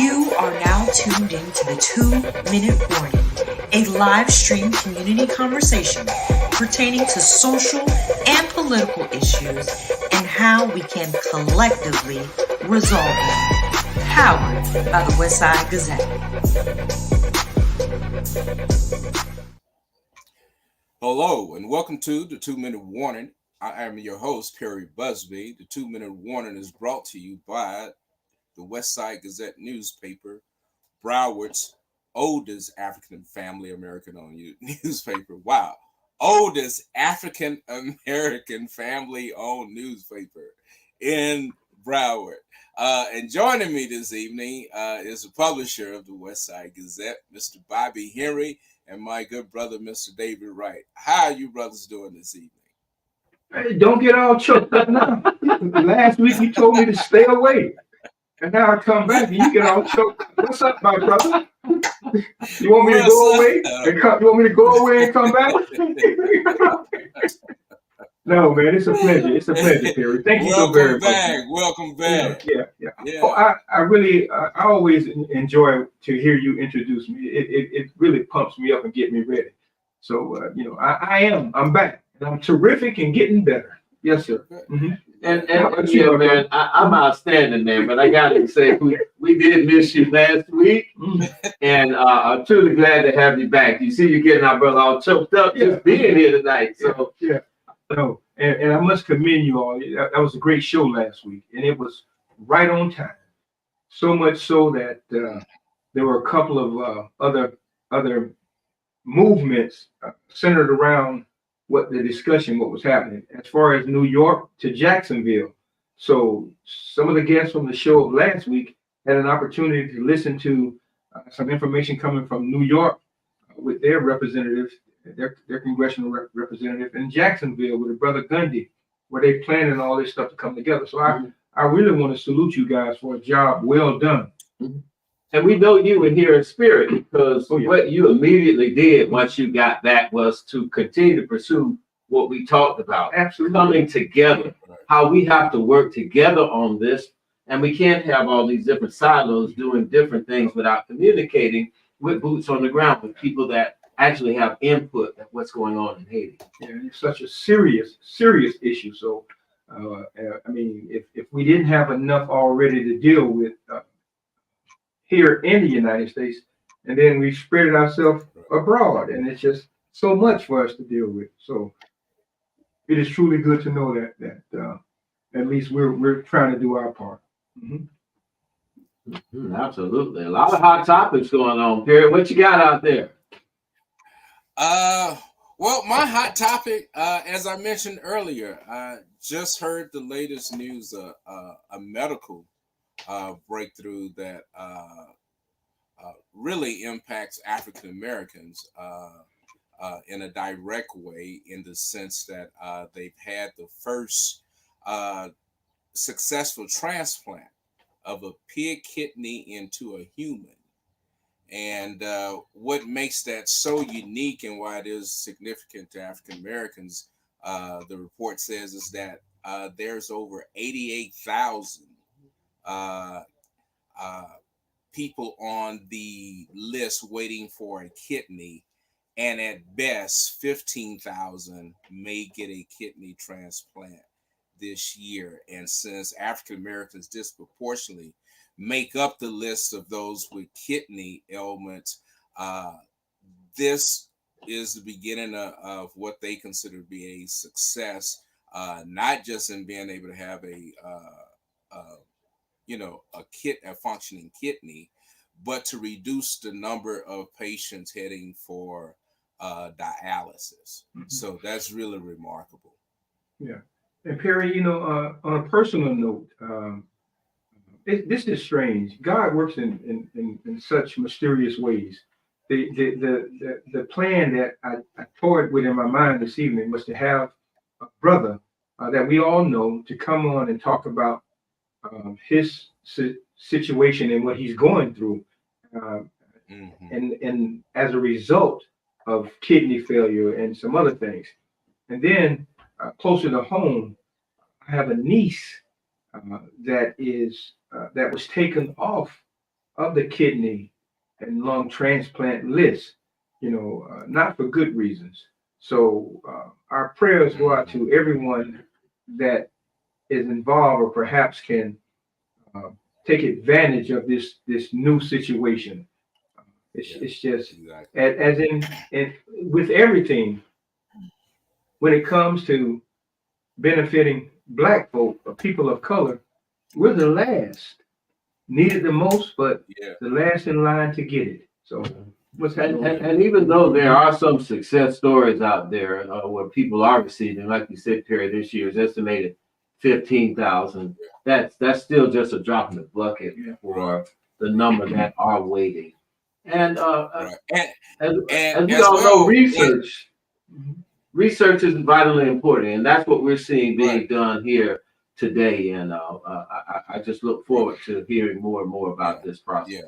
You are now tuned into the 2-Minute Warning, a live stream community conversation pertaining to social and political issues and how we can collectively resolve them. Powered by the Westside Gazette. Hello and welcome to the 2-Minute Warning. I am your host, Perry Busby. The 2-Minute Warning is brought to you by the Westside Gazette newspaper, Broward's oldest African family American-owned newspaper. Wow. Oldest African American family-owned newspaper in Broward. And joining me this evening is the publisher of the Westside Gazette, Mr. Bobby Henry, and my good brother, Mr. David Wright. How are you brothers doing this evening? Hey, don't get all choked up now. Last week you told me to stay away. And now I come back and you get all choked up. What's up, my brother? You want me to go away? You want me to go away and come back? No, man, it's a pleasure. It's a pleasure, Perry. Thank you so very much. Welcome back. Yeah. Oh, I really, I always enjoy to hear you introduce me. It really pumps me up and get me ready. So, I'm back. And I'm terrific and getting better. Yes, sir. Mm-hmm. And man, I'm outstanding, man. But I gotta say, we did miss you last week, and I'm truly glad to have you back. You see, you're getting our brother all choked up just being here tonight. So yeah. No, and I must commend you all. That was a great show last week, and it was right on time. So much so that there were a couple of other movements centered around what was happening as far as New York to Jacksonville. So some of the guests from the show of last week had an opportunity to listen to some information coming from New York with their representatives, their congressional representative in Jacksonville with the brother Gundy, where they planning all this stuff to come together. So I really want to salute you guys for a job well done. And we know you were here in spirit because what you immediately did once you got back was to continue to pursue what we talked about. Absolutely. Coming together, how we have to work together on this. And we can't have all these different silos doing different things without communicating with boots on the ground, with people that actually have input at what's going on in Haiti. Yeah, it's such a serious issue. So, if we didn't have enough already to deal with here in the United States, and then we spread it ourselves abroad, and it's just so much for us to deal with. So it is truly good to know that at least we're trying to do our part. Absolutely, a lot of hot topics going on. Perry, what you got out there? Well, my hot topic, as I mentioned earlier, I just heard the latest news, a medical breakthrough that really impacts African Americans in a direct way, in the sense that they've had the first successful transplant of a pig kidney into a human. And what makes that so unique and why it is significant to African Americans, the report says, is that there's over 88,000 people on the list waiting for a kidney, and at best 15,000 may get a kidney transplant this year. And since African Americans disproportionately make up the list of those with kidney ailments, this is the beginning of what they consider to be a success, not just in being able to have a functioning kidney, but to reduce the number of patients heading for dialysis. So that's really remarkable. Yeah. And Perry, on a personal note, this is strange. God works in such mysterious ways. The plan that I toyed with in my mind this evening was to have a brother that we all know to come on and talk about his situation and what he's going through, and as a result of kidney failure and some other things. And then closer to home, I have a niece that was taken off of the kidney and lung transplant list, not for good reasons. So our prayers go out to everyone that is involved or perhaps can take advantage of this new situation. It's just exactly. as in with everything when it comes to benefiting Black folk or people of color, we're the last, needed the most, but the last in line to get it. So what's happening? And even though there are some success stories out there where people are receiving, like you said, Perry, this year's estimated 15,000. That's still just a drop in the bucket for the number that are waiting. And as we all know, research is vitally important, and that's what we're seeing being done here today. And I just look forward to hearing more and more about this process.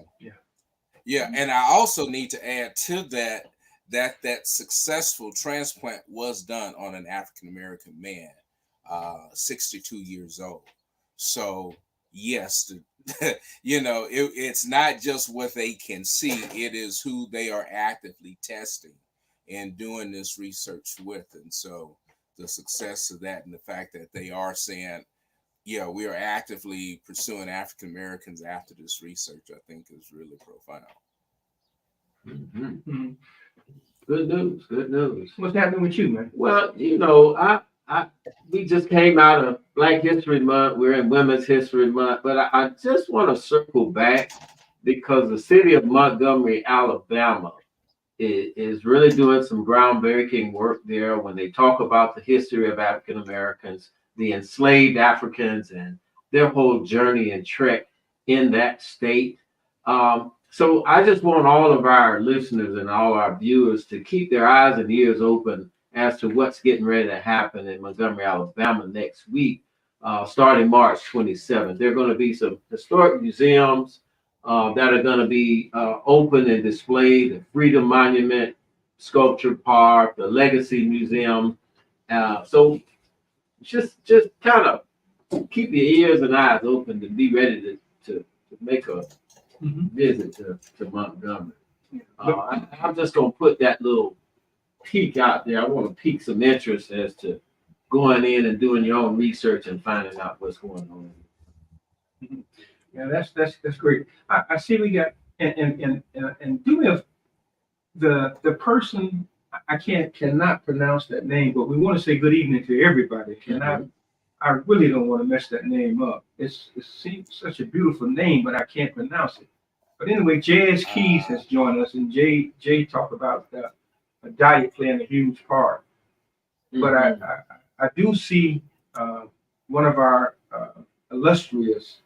Yeah, and I also need to add to that successful transplant was done on an African American man, 62 years old. So yes, it's not just what they can see; it is who they are actively testing and doing this research with. And so the success of that and the fact that they are saying, yeah, we are actively pursuing African Americans after this research, I think is really profound. Mm-hmm. Good news. Good news. What's happening with you, man? Well, we just came out of Black History Month. We're in Women's History Month, but I just want to circle back because the city of Montgomery, Alabama, is really doing some groundbreaking work there when they talk about the history of African Americans, the enslaved Africans, and their whole journey and trek in that state. So I just want all of our listeners and all our viewers to keep their eyes and ears open as to what's getting ready to happen in Montgomery, Alabama next week, starting March 27th. There are going to be some historic museums that are going to be open and displayed: the Freedom Monument, Sculpture Park, the Legacy Museum. So just kind of keep your ears and eyes open to be ready to make a visit to Montgomery. I'm just going to put that little peek out there. I want to pique some interest as to going in and doing your own research and finding out what's going on. Yeah, that's great. I see we got and do me the person I cannot pronounce that name, but we want to say good evening to everybody. I really don't want to mess that name up. It seems such a beautiful name, but I can't pronounce it. But anyway, Jazz Keys has joined us, and Jay talked about a diet playing a huge part. But I do see one of our illustrious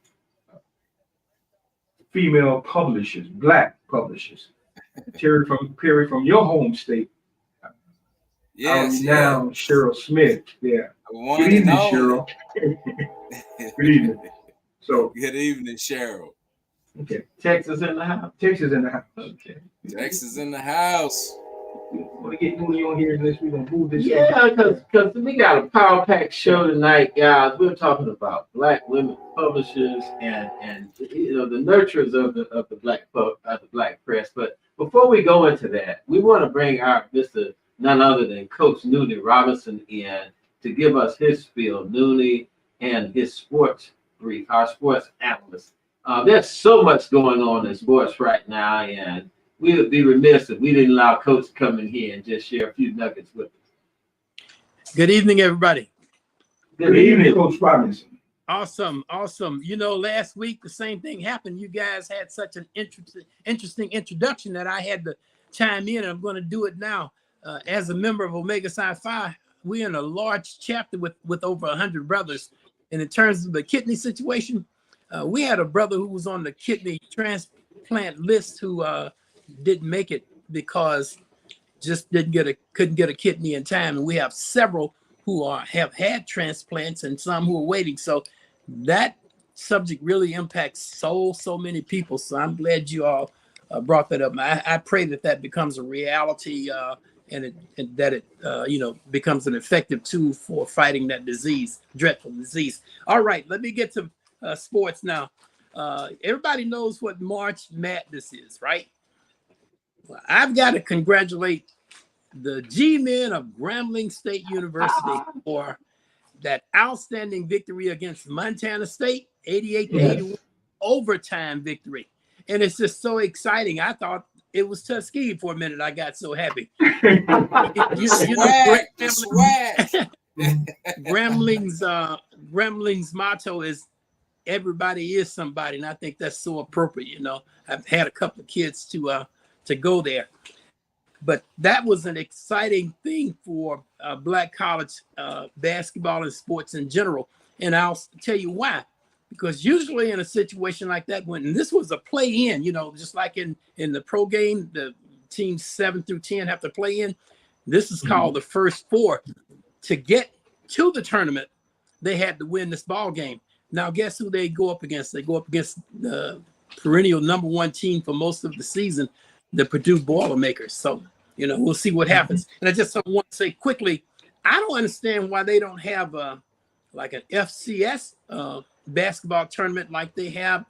female publishers, Black publishers, Perry from your home state. Yes, now Cheryl Smith. Yeah. Good evening, Cheryl. Good evening. So. Good evening, Cheryl. Okay. Texas in the house. Texas in the house. Okay. Texas in the house. Want to get Mooney on here unless we're gonna move this. Yeah, because we got a power pack show tonight, guys. We're talking about Black women publishers and the nurturers of the Black press. But before we go into that, we want to bring our Mr. none other than Coach Noonie Robinson in to give us his spiel. Noonie and his sports brief, our sports analyst. There's so much going on in sports right now, and we would be remiss if we didn't allow Coach to come in here and just share a few nuggets with us. Good evening, everybody. Good evening, Coach Robinson. Awesome. Last week the same thing happened. You guys had such an interesting introduction that I had to chime in, and I'm going to do it now. As a member of Omega Psi Phi, we're in a large chapter with over 100 brothers. And in terms of the kidney situation, we had a brother who was on the kidney transplant list who didn't make it because just couldn't get a kidney in time. And we have several who have had transplants and some who are waiting. So that subject really impacts so many people. So I'm glad you all brought that up. I pray that becomes a reality and that it becomes an effective tool for fighting that disease, dreadful disease. All right, let me get to sports now. everybody knows what March Madness is, right? Well, I've got to congratulate the G-men of Grambling State University for that outstanding victory against Montana State, 88-81 overtime victory. And it's just so exciting. I thought it was Tuskegee for a minute. I got so happy. Grambling's motto is everybody is somebody, and I think that's so appropriate. You know, I've had a couple of kids to go there, but that was an exciting thing for Black college basketball and sports in general. And I'll tell you why. Because usually in a situation like that, when this was a play-in, you know, just like in the pro game, the teams 7 through 10 have to play in. This is called the first four. To get to the tournament, they had to win this ball game. Now, guess who they go up against? They go up against the perennial number one team for most of the season, the Purdue Boilermakers. So, you know, we'll see what happens. And I just want to say quickly, I don't understand why they don't have like an FCS basketball tournament like they have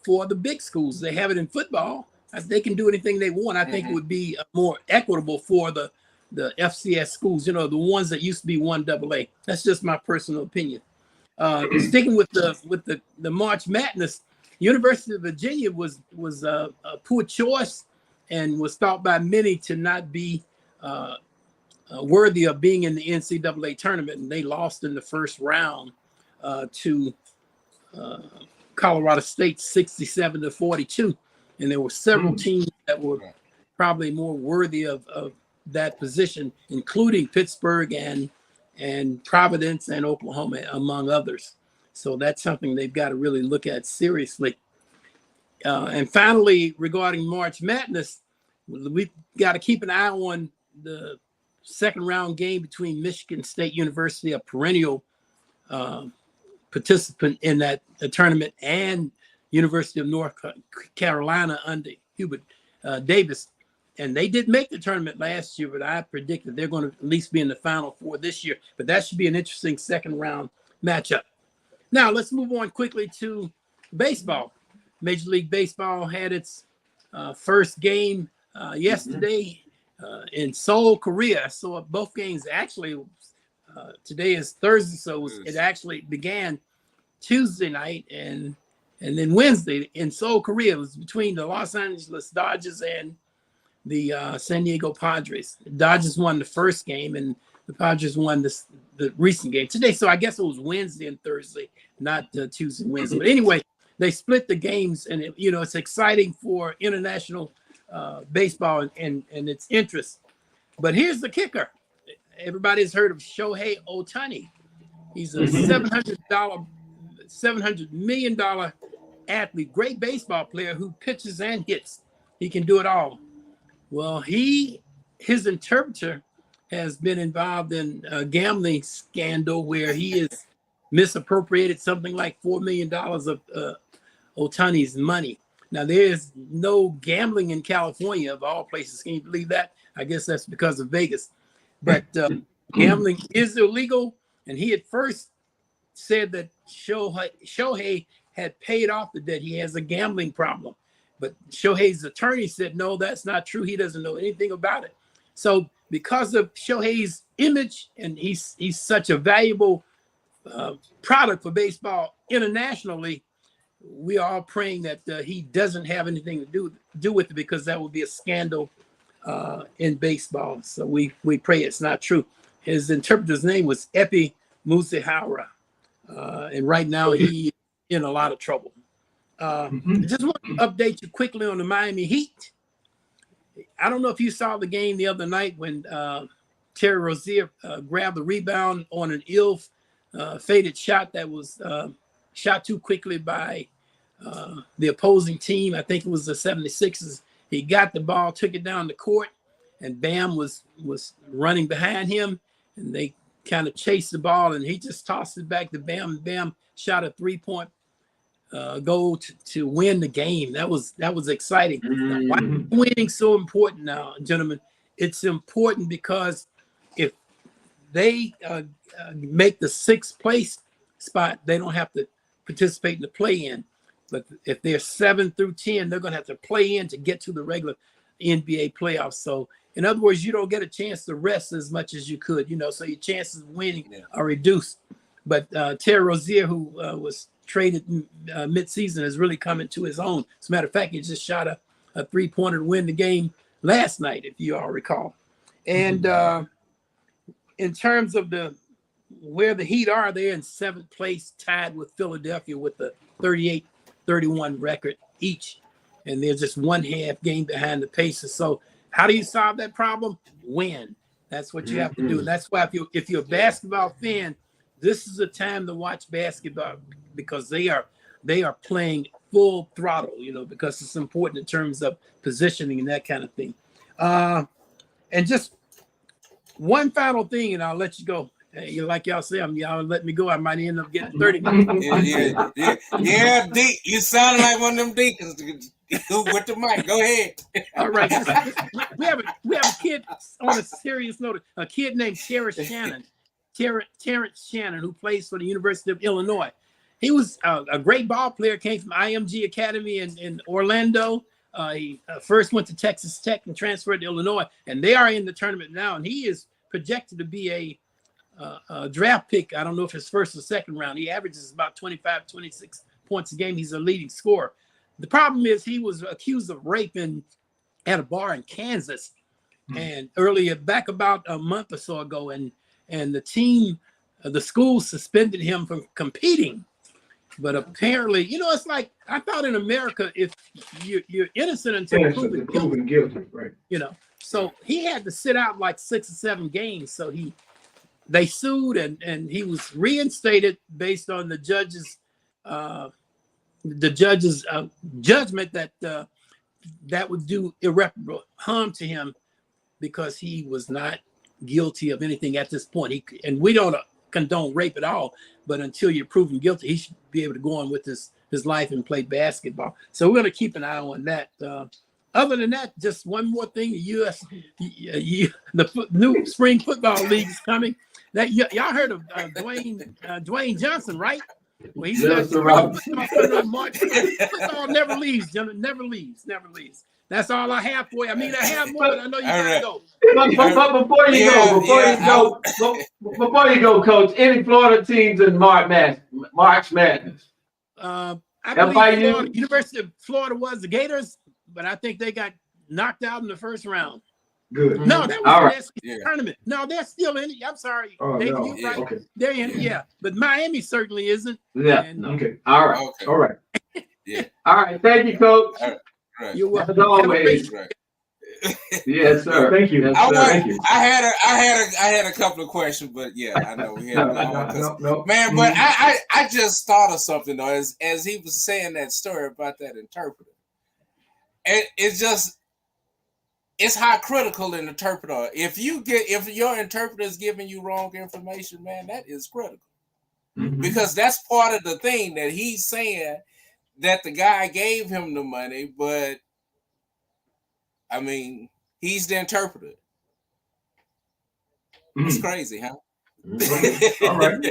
for the big schools. They have it in football. They can do anything they want. I think it would be more equitable for the FCS schools, you know, the ones that used to be 1AA. That's just my personal opinion. Sticking with the March Madness, University of Virginia was a poor choice and was thought by many to not be worthy of being in the NCAA tournament, and they lost in the first round to Colorado State 67-42, and there were several teams that were probably more worthy of that position, including Pittsburgh and Providence and Oklahoma, among others. So that's something they've got to really look at seriously. And finally, regarding March Madness, we've got to keep an eye on the second round game between Michigan State University, a perennial participant in that tournament, and University of North Carolina under Hubert Davis. And they did make the tournament last year, but I predict that they're going to at least be in the Final Four this year. But that should be an interesting second round matchup. Now, let's move on quickly to baseball. Major League Baseball had its first game yesterday in Seoul, Korea. So both games actually, today is Thursday, so it actually began Tuesday night and then Wednesday in Seoul, Korea. It was between the Los Angeles Dodgers and the San Diego Padres. The Dodgers won the first game, and the Padres won the recent game today. So I guess it was Wednesday and Thursday, not Tuesday and Wednesday. But anyway, they split the games, and it's exciting for international baseball and its interest. But here's the kicker. Everybody's heard of Shohei Ohtani. He's a $700 million athlete, great baseball player who pitches and hits. He can do it all. Well, his interpreter has been involved in a gambling scandal where he has misappropriated something like $4 million of Ohtani's money. Now, there is no gambling in California, of all places. Can you believe that? I guess that's because of Vegas. But gambling is illegal, and he at first said that Shohei had paid off the debt. He has a gambling problem. But Shohei's attorney said, no, that's not true. He doesn't know anything about it. So because of Shohei's image, and he's such a valuable product for baseball internationally, we are all praying that he doesn't have anything to do with it, because that would be a scandal in baseball. So we pray it's not true. His interpreter's name was Epi Muzihara. And right now he's in a lot of trouble. I just want to update you quickly on the Miami Heat. I don't know if you saw the game the other night when Terry Rozier grabbed the rebound on an ill-fated shot that was shot too quickly by the opposing team. I think it was the 76ers. He got the ball, took it down the court, and Bam was running behind him, and they kind of chased the ball, and he just tossed it back to Bam. Bam shot a three-point goal to win the game. That was exciting. Now, why is winning so important now, gentlemen? It's important because if they make the sixth place spot, they don't have to participate in the play-in. But if they're 7 through 10, they're going to have to play in to get to the regular NBA playoffs. So, in other words, you don't get a chance to rest as much as you could, so your chances of winning are reduced. But Terry Rozier, who was traded mid-season, has really come into his own. As a matter of fact, he just shot a three-pointer to win the game last night, if you all recall. And in terms of where the Heat are, they're in 7th place, tied with Philadelphia with the 38-31 record each. And they're just one half game behind the Pacers. So how do you solve that problem? Win. That's what you have to do. And that's why if you're a basketball fan, this is a time to watch basketball because they are playing full throttle, because it's important in terms of positioning and that kind of thing. And just one final thing, and I'll let you go. Like y'all say, y'all let me go. I might end up getting 30 minutes. Yeah, D, you sound like one of them deacons with the mic. Go ahead. All right. We have a kid on a serious note. A kid named Terrence Shannon, who plays for the University of Illinois. He was a great ball player. Came from IMG Academy in Orlando. He first went to Texas Tech and transferred to Illinois, and they are in the tournament now. And he is projected to be a draft pick. I don't know if it's first or second round. He averages about 25, 26 points a game. He's a leading scorer. The problem is he was accused of rape at a bar in Kansas, and back about a month or so ago, and the team, the school suspended him from competing. But apparently, it's like I thought in America, if you're innocent until proven guilty, right? So he had to sit out like 6 or 7 games. So they sued and he was reinstated based on the judge's judgment that would do irreparable harm to him because he was not guilty of anything at this point. And we don't condone rape at all, but until you're proven guilty, he should be able to go on with his life and play basketball. So we're going to keep an eye on that. Other than that, just one more thing: the new spring football league is coming. That y'all heard of Dwayne Johnson, right? Well, he's got football March. Football never leaves, gentlemen. Never leaves. That's all I have for you. I mean, I have more, but I know you gotta go. But before you go, Coach, any Florida teams in March Madness? I believe University of Florida was the Gators, but I think they got knocked out in the first round. Good. No, that was the SEC tournament. No, they're still in it. I'm sorry, David, no. you're right. Okay. They're in it, yeah. But Miami certainly isn't. Yeah. Okay. All right. Okay. All right. Yeah. All right. Thank you, Coach. Right. You're welcome. As always. Yes, sir. Thank you. Yes, Thank you. I had a couple of questions, but yeah, I know we had No. man. But I just thought of something though, as he was saying that story about that interpreter, and it's how critical an interpreter. If your interpreter is giving you wrong information, man, that is critical because that's part of the thing that he's saying that the guy gave him the money, but I mean, he's the interpreter. It's crazy, huh? All right.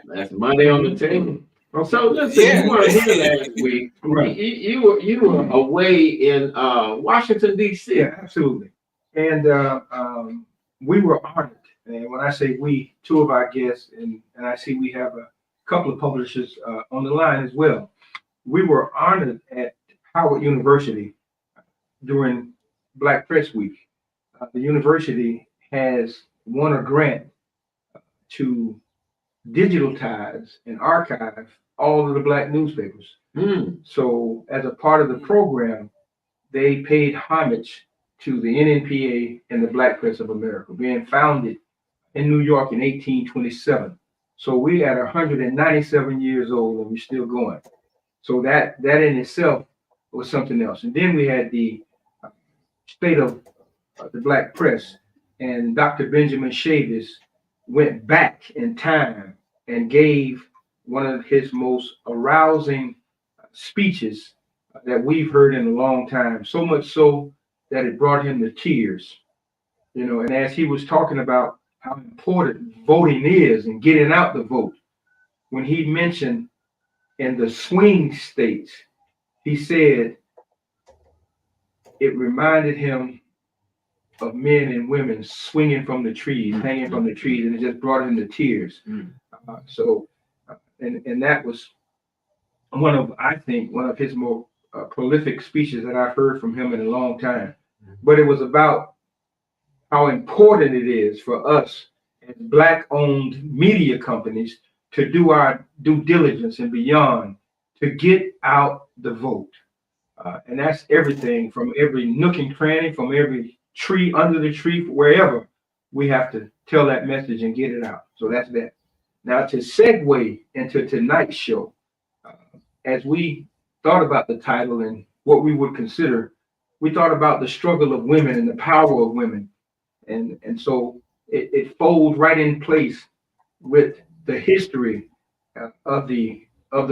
That's money on the table. So listen, you weren't here last week. Right. You were away in Washington, D.C. Yeah, absolutely. And we were honored. And when I say we, 2 of our guests, and I see we have a couple of publishers on the line as well. We were honored at Howard University during Black Press Week. The university has won a grant to digitize and archive all of the Black newspapers. So as a part of the program, they paid homage to the NNPA and the Black Press of America, being founded in New York in 1827. So we are 197 years old and we're still going. So that in itself was something else. And then we had the state of the Black press, and Dr. Benjamin Chavis went back in time and gave one of his most arousing speeches that we've heard in a long time, so much so that it brought him to tears. And as he was talking about how important voting is and getting out the vote, when he mentioned in the swing states, he said it reminded him of men and women swinging from the trees, hanging from the trees, and it just brought him to tears. And that was I think, one of his more prolific speeches that I've heard from him in a long time. But it was about how important it is for us as Black-owned media companies to do our due diligence and beyond to get out the vote. And that's everything from every nook and cranny, from every tree, under the tree, wherever we have to tell that message and get it out. So that's that. Now to segue into tonight's show, as we thought about the title and what we would consider, we thought about the struggle of women and the power of women. And so it folds right in place with the history of the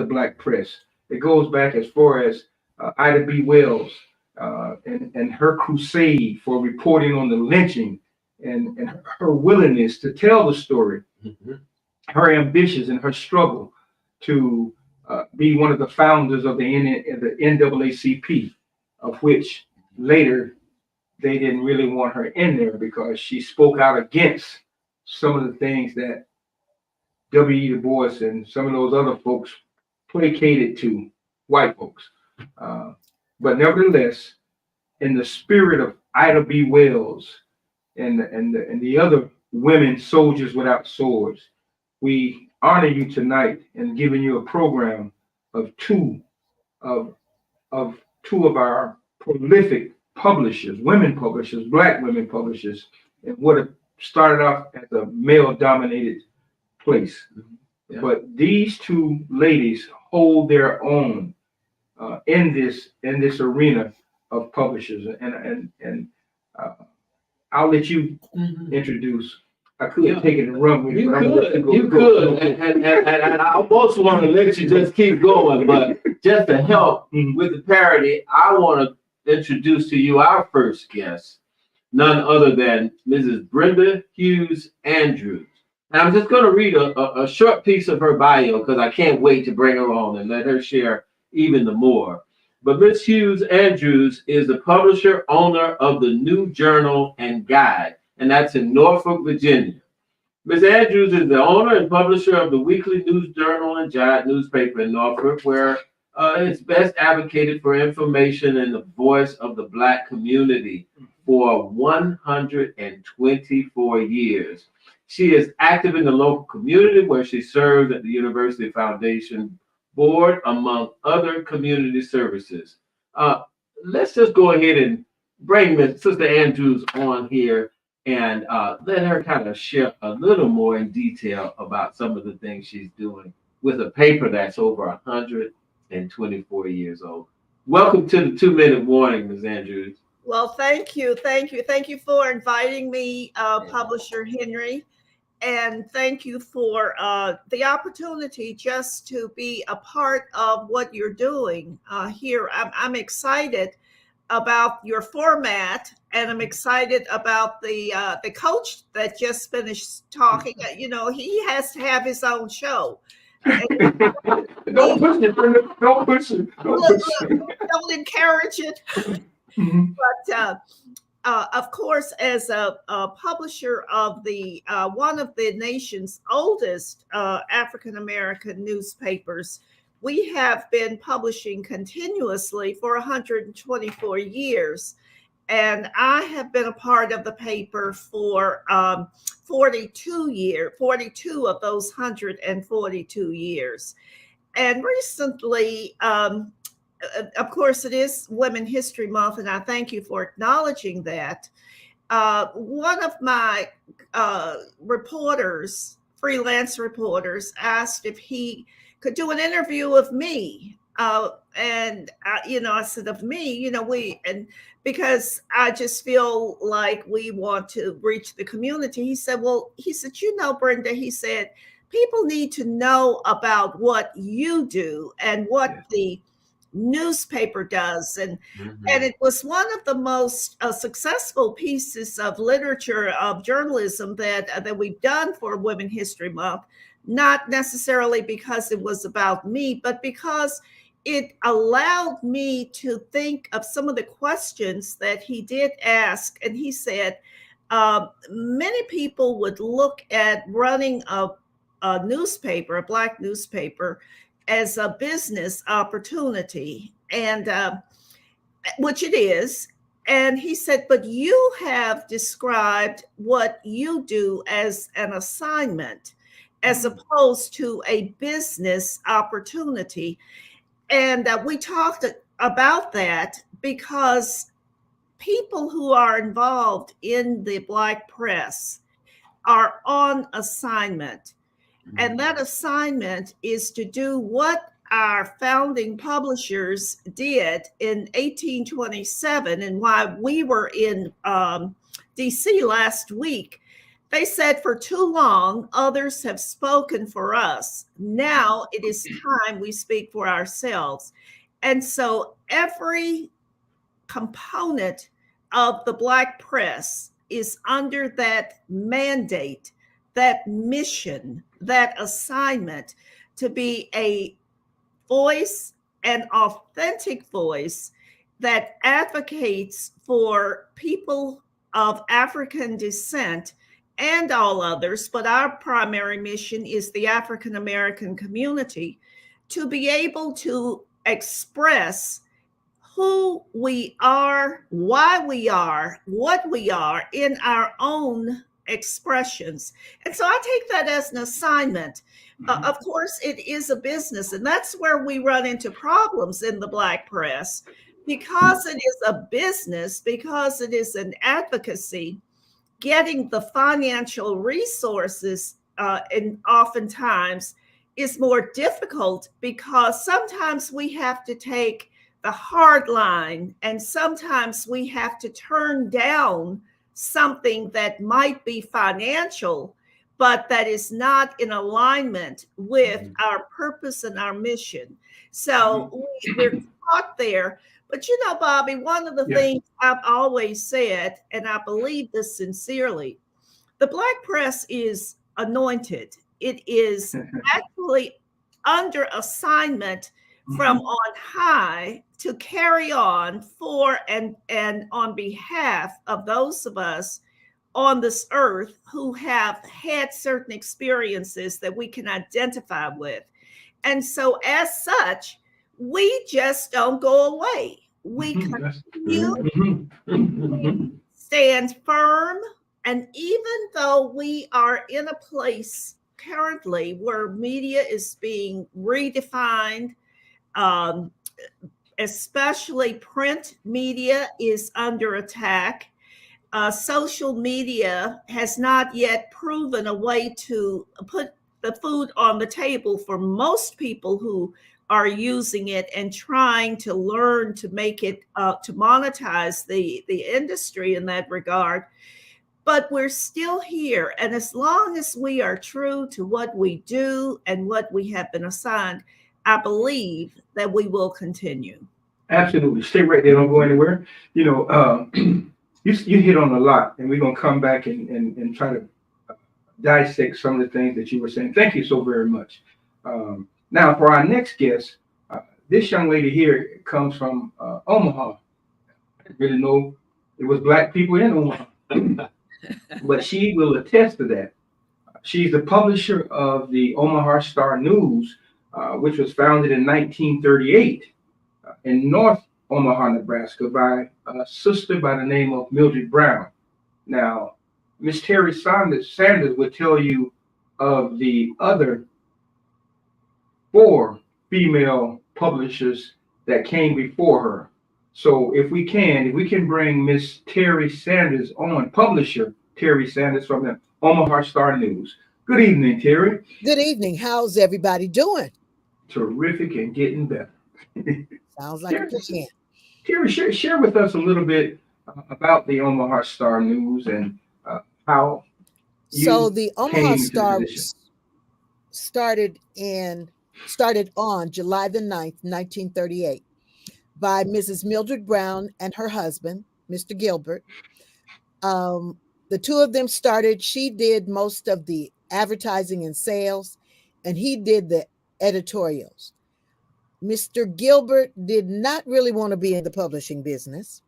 Black press. It goes back as far as Ida B. Wells and her crusade for reporting on the lynching and her willingness to tell the story, her ambitions and her struggle to be one of the founders of the NAACP, of which later they didn't really want her in there because she spoke out against some of the things that W.E. Du Bois and some of those other folks placated to white folks. But nevertheless, in the spirit of Ida B. Wells and the other women soldiers without swords, we honor you tonight in giving you a program of two of our prolific publishers, women publishers, Black women publishers, and what have started off as a male-dominated place. Yeah. But these two ladies hold their own in this arena of publishers, and I'll let you introduce. I could take it and run with it. You could, and I almost want to let you just keep going, but just to help with the parody, I want to introduce to you our first guest, none other than Mrs. Brenda Hughes Andrews. And I'm just going to read a short piece of her bio because I can't wait to bring her on and let her share even the more. But Ms. Hughes Andrews is the publisher, owner of the New Journal and Guide, and that's in Norfolk, Virginia. Ms. Andrews is the owner and publisher of the weekly News Journal and Guide newspaper in Norfolk, where it's best advocated for information and the voice of the Black community for 124 years. She is active in the local community where she serves at the University Foundation Board, among other community services. Let's just go ahead and bring Ms. Sister Andrews on here and let her kind of share a little more in detail about some of the things she's doing with a paper that's over 124 years old. Welcome to the 2-Minute Warning, Ms. Andrews. Well, thank you for inviting me, Publisher Henry. And thank you for the opportunity just to be a part of what you're doing here. I'm excited about your format, and I'm excited about the coach that just finished talking. You know, he has to have his own show. Don't push it, Brenda. Don't push it. Don't encourage it. But of course, as a publisher of the one of the nation's oldest African-American newspapers, we have been publishing continuously for 124 years. And I have been a part of the paper for 42 of those 142 years. And recently, of course, it is Women's History Month, and I thank you for acknowledging that. One of my freelance reporters, asked if he could do an interview of me. And I said, of me, because I just feel like we want to reach the community. He said, Brenda, he said, people need to know about what you do and what the newspaper does, and it was one of the most successful pieces of literature, of journalism that we've done for Women's History Month, not necessarily because it was about me, but because it allowed me to think of some of the questions that he did ask. And he said, many people would look at running a newspaper, a Black newspaper, as a business opportunity, and which it is. And he said, but you have described what you do as an assignment, as opposed to a business opportunity. And we talked about that because people who are involved in the Black press are on assignment. And that assignment is to do what our founding publishers did in 1827. And why we were in DC last week, they said, for too long, others have spoken for us. Now it is time we speak for ourselves. And so every component of the Black press is under that mandate, that mission, that assignment to be a voice, an authentic voice that advocates for people of African descent and all others, but our primary mission is the African American community, to be able to express who we are, why we are, what we are in our own expressions. And so I take that as an assignment. Of course, it is a business, and that's where we run into problems in the Black press, because it is a business, because it is an advocacy. Getting the financial resources and oftentimes is more difficult, because sometimes we have to take the hard line, and sometimes we have to turn down something that might be financial, but that is not in alignment with our purpose and our mission. So we're caught there. But you know, Bobby, one of the things I've always said, and I believe this sincerely, the Black press is anointed. It is actually under assignment from on high to carry on for and on behalf of those of us on this earth who have had certain experiences that we can identify with. And so as such, we just don't go away. We continue to stand firm. And even though we are in a place currently where media is being redefined, especially print media is under attack. Social media has not yet proven a way to put the food on the table for most people who are using it and trying to learn to make it, to monetize the industry in that regard. But we're still here. And as long as we are true to what we do and what we have been assigned, I believe that we will continue. Absolutely. Stay right there. Don't go anywhere. You know, you hit on a lot, and we're going to come back and try to dissect some of the things that you were saying. Thank you so very much. Now, for our next guest, this young lady here comes from Omaha. I didn't really know it was Black people in Omaha, but she will attest to that. She's the publisher of the Omaha Star News, which was founded in 1938 in North Omaha, Nebraska, by a sister by the name of Mildred Brown. Now, Miss Terri Sanders would tell you of the other 4 female publishers that came before her. So if we can bring Miss Terri Sanders on, publisher Terri Sanders from the Omaha Star News. Good evening, Terri. Good evening. How's everybody doing? Terrific and getting better. Sounds like a plan. Terri, share with us a little bit about the Omaha Star News and how you So the Omaha came to Star the position. started on July the 9th, 1938 by Mrs. Mildred Brown and her husband, Mr. Gilbert. The two of them started. She did most of the advertising and sales, and he did the editorials. Mr. Gilbert did not really want to be in the publishing business.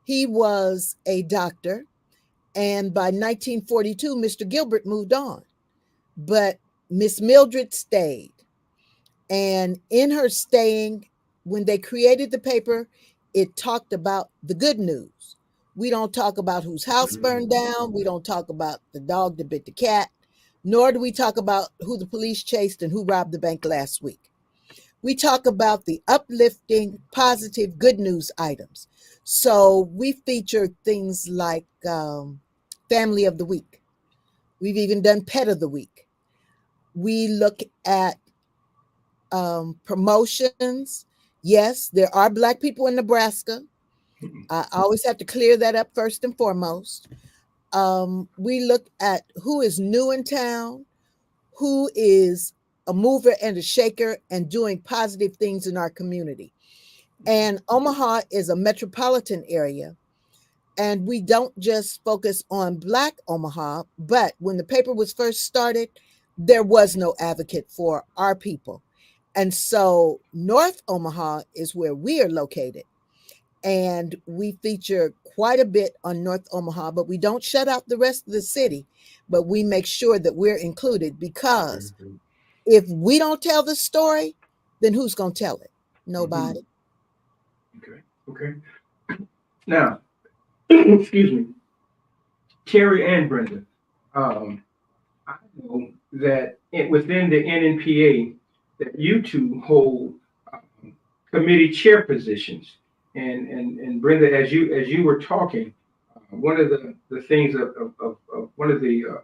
He was a doctor, and by 1942, Mr. Gilbert moved on. But Miss Mildred stayed. And in her staying, when they created the paper, it talked about the good news. We don't talk about whose house burned down. We don't talk about the dog that bit the cat, nor do we talk about who the police chased and who robbed the bank last week. We talk about the uplifting, positive, good news items. So we feature things like Family of the Week. We've even done Pet of the Week. We look at promotions. Yes, there are Black people in Nebraska. I always have to clear that up first and foremost. We look at who is new in town, who is a mover and a shaker and doing positive things in our community. And Omaha is a metropolitan area. And we don't just focus on Black Omaha, but when the paper was first started, there was no advocate for our people. And so North Omaha is where we are located. And we feature quite a bit on North Omaha, but we don't shut out the rest of the city, but we make sure that we're included, because if we don't tell the story, then who's going to tell it? Nobody. Okay. Now, excuse me, Terry and Brenda, I know that within the NNPA, that you two hold committee chair positions. And Brenda, as you were talking, one of the things of one of the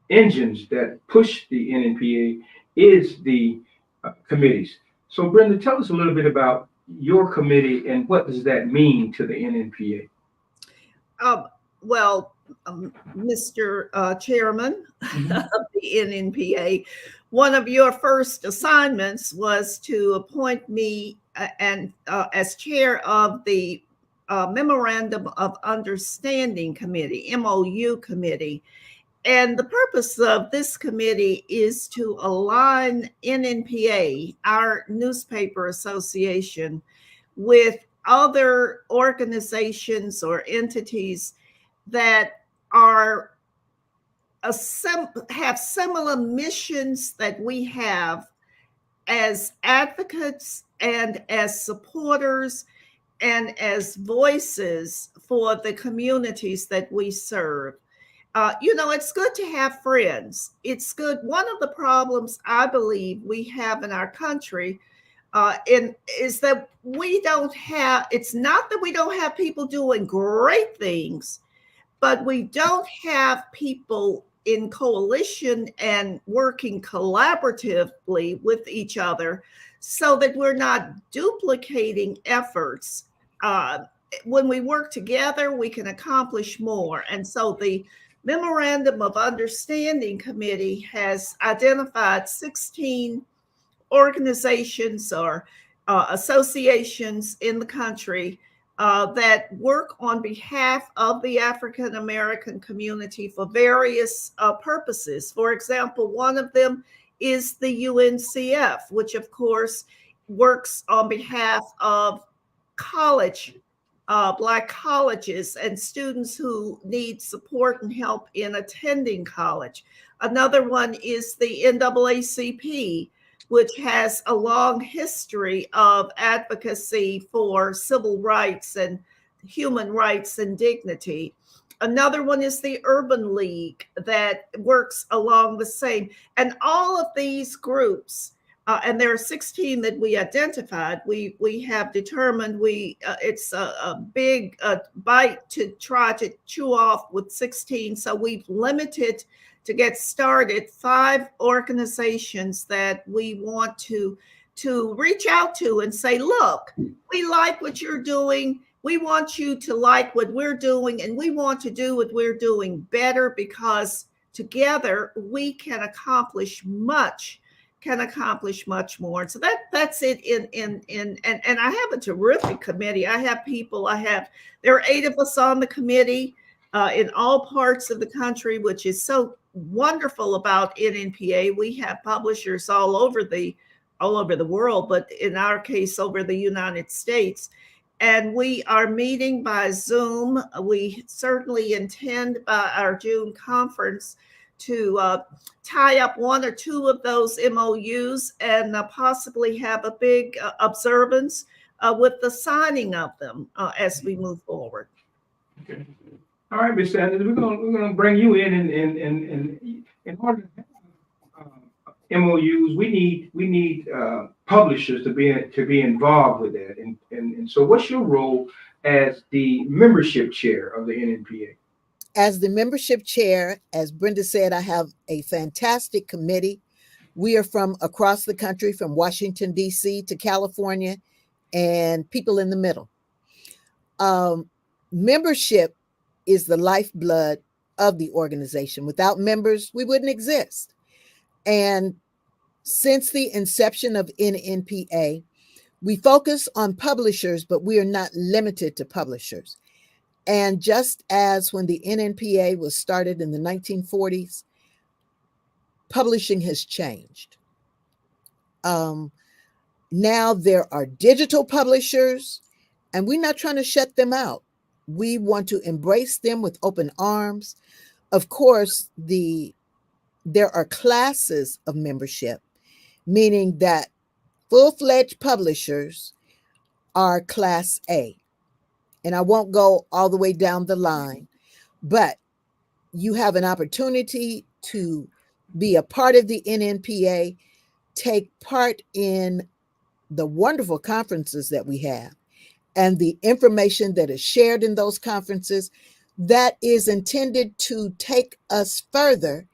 engines that push the NNPA is the committees. So Brenda, tell us a little bit about your committee and what does that mean to the NNPA? Well, Mr. Chairman of the NNPA, one of your first assignments was to appoint me and as chair of the Memorandum of Understanding Committee, MOU Committee. And the purpose of this committee is to align NNPA, our newspaper association, with other organizations or entities that are have similar missions that we have as advocates and as supporters and as voices for the communities that we serve. It's good to have friends. It's good. One of the problems I believe we have in our country is that we don't have, it's not that we don't have people doing great things, but we don't have people in coalition and working collaboratively with each other so that we're not duplicating efforts. When we work together, we can accomplish more. And so the Memorandum of Understanding Committee has identified 16 organizations or associations in the country that work on behalf of the African American community for various purposes. For example, one of them is the UNCF, which of course works on behalf of Black colleges and students who need support and help in attending college. Another one is the NAACP, which has a long history of advocacy for civil rights and human rights and dignity. Another one is the Urban League that works along the same. And all of these groups, and there are 16 that we identified, we have determined it's a big bite to try to chew off with 16. So we've limited, to get started, 5 organizations that we want to reach out to and say, look, we like what you're doing. We want you to like what we're doing, and we want to do what we're doing better, because together we can accomplish much more. So that's it and I have a terrific committee. There are 8 of us on the committee in all parts of the country, which is so wonderful about NNPA, we have publishers all over the world, but in our case, over the United States. And we are meeting by Zoom. We certainly intend by our June conference to tie up one or two of those MOUs and possibly have a big observance with the signing of them as we move forward. Okay. All right, Ms. Sanders, we're gonna bring you in in order to have MOUs, we need publishers to be involved with that. And so what's your role as the membership chair of the NNPA? As the membership chair, as Brenda said, I have a fantastic committee. We are from across the country, from Washington, D.C. to California, and people in the middle. Membership is the lifeblood of the organization. Without members, we wouldn't exist. And since the inception of NNPA, we focus on publishers, but we are not limited to publishers. And just as when the NNPA was started in the 1940s, publishing has changed. Now there are digital publishers, and we're not trying to shut them out. We want to embrace them with open arms. Of course, there are classes of membership, meaning that full-fledged publishers are Class A. And I won't go all the way down the line, but you have an opportunity to be a part of the NNPA, take part in the wonderful conferences that we have, and the information that is shared in those conferences that is intended to take us further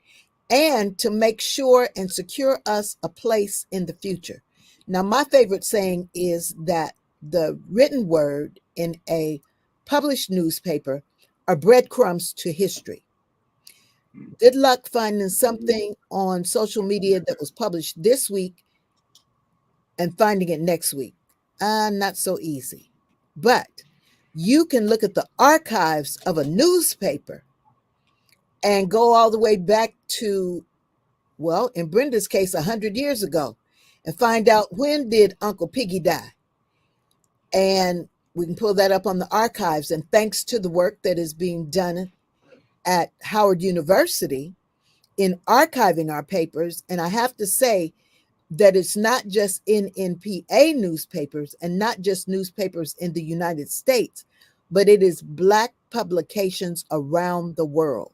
and to make sure and secure us a place in the future. Now, my favorite saying is that the written word in a published newspaper are breadcrumbs to history. Good luck finding something on social media that was published this week and finding it next week. Not so easy. But you can look at the archives of a newspaper and go all the way back to, well, in Brenda's case, 100 years ago, and find out when did Uncle Piggy die. And we can pull that up on the archives. And thanks to the work that is being done at Howard University in archiving our papers, and I have to say that it's not just in NPA newspapers and not just newspapers in the United States, but it is Black publications around the world.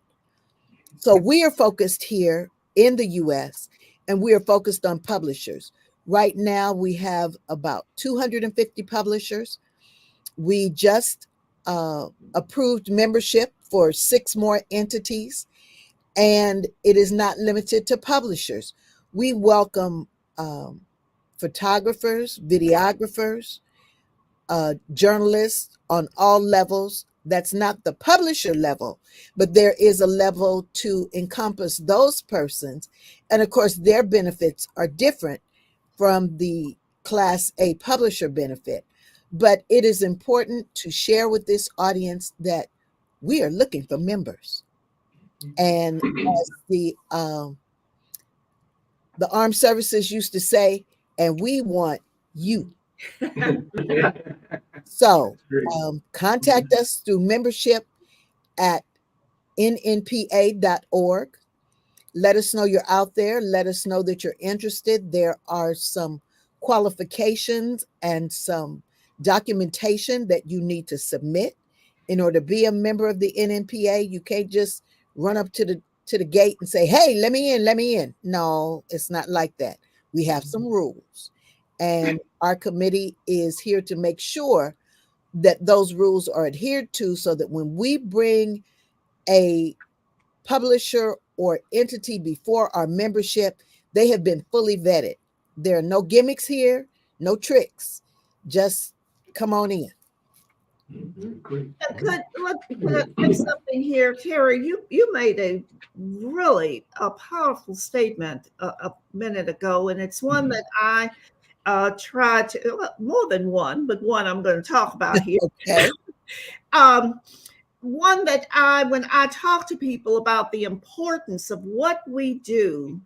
So we are focused here in the US, and we are focused on publishers. Right now, we have about 250 publishers. We just approved membership for 6 more entities, and it is not limited to publishers. We welcome photographers, videographers, journalists on all levels. That's not the publisher level, but there is a level to encompass those persons. And of course, their benefits are different from the Class A publisher benefit. But it is important to share with this audience that we are looking for members. And as the armed services used to say, and we want you. So contact us through membership at nnpa.org. Let us know you're out there. Let us know that you're interested. There are some qualifications and some documentation that you need to submit in order to be a member of the NNPA. You can't just run up to the gate and say, hey, let me in. No, it's not like that. We have some rules, and our committee is here to make sure that those rules are adhered to, so that when we bring a publisher or entity before our membership, they have been fully vetted. There are no gimmicks here, no tricks. Just come on in. Could I say something here, Terry? You made a really powerful statement a minute ago, and it's one that I try to, more than one, but one I'm going to talk about here. Okay. one that when I talk to people about the importance of what we do,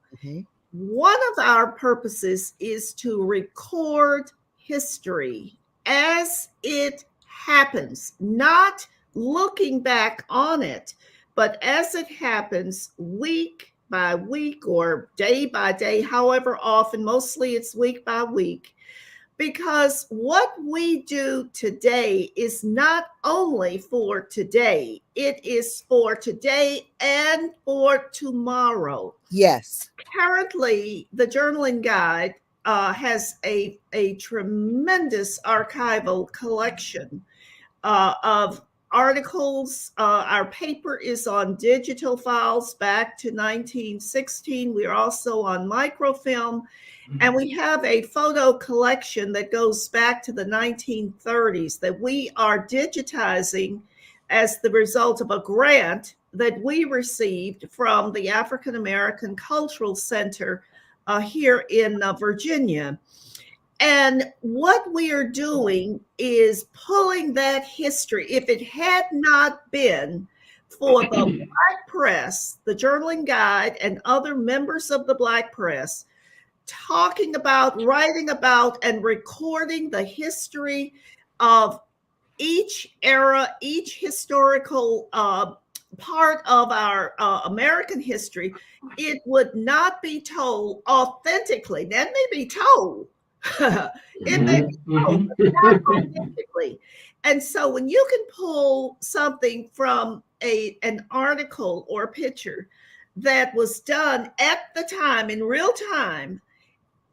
one of our purposes is to record history as it happens, not looking back on it, but as it happens week by week or day by day, however often, mostly it's week by week. Because what we do today is not only for today, it is for today and for tomorrow. Yes. Currently, the Journaling Guide has a tremendous archival collection of articles. Our paper is on digital files back to 1916. We're also on microfilm. And we have a photo collection that goes back to the 1930s that we are digitizing as the result of a grant that we received from the African American Cultural Center here in Virginia. And what we are doing is pulling that history. If it had not been for the Black press, the Journaling Guide, and other members of the Black press talking about, writing about, and recording the history of each era, each historical part of our American history, it would not be told authentically. That may be told. It may be told, but not authentically. And so when you can pull something from an article or a picture that was done at the time, in real time,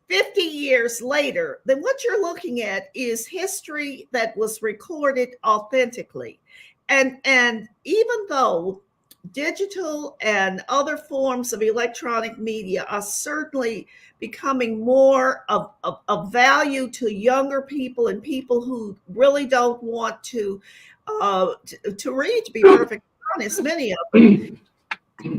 50 years later, then what you're looking at is history that was recorded authentically. And even though digital and other forms of electronic media are certainly becoming more of value to younger people and people who really don't want to read, to be perfectly honest, many of them,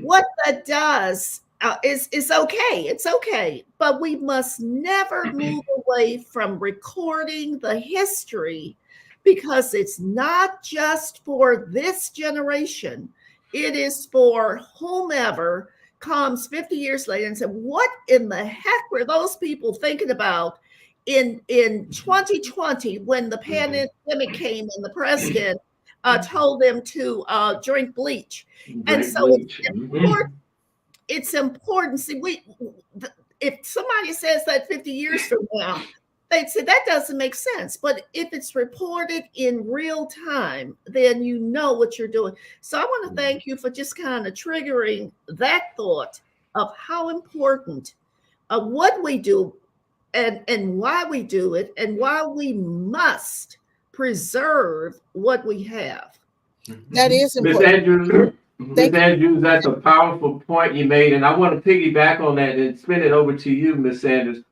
what that does is okay. It's okay. But we must never move away from recording the history, because it's not just for this generation. It is for whomever comes 50 years later and said, what in the heck were those people thinking about in 2020 when the pandemic came and the president told them to drink bleach? And so it's important. See, if somebody says that 50 years from now, they'd say that doesn't make sense. But if it's reported in real time, then you know what you're doing. So I want to thank you for just kind of triggering that thought of how important what we do and why we do it, and why we must preserve what we have. That is Ms. important. Andrews, Ms. Andrews, that's a powerful point you made, and I want to piggyback on that and spin it over to you, Ms. Andrews.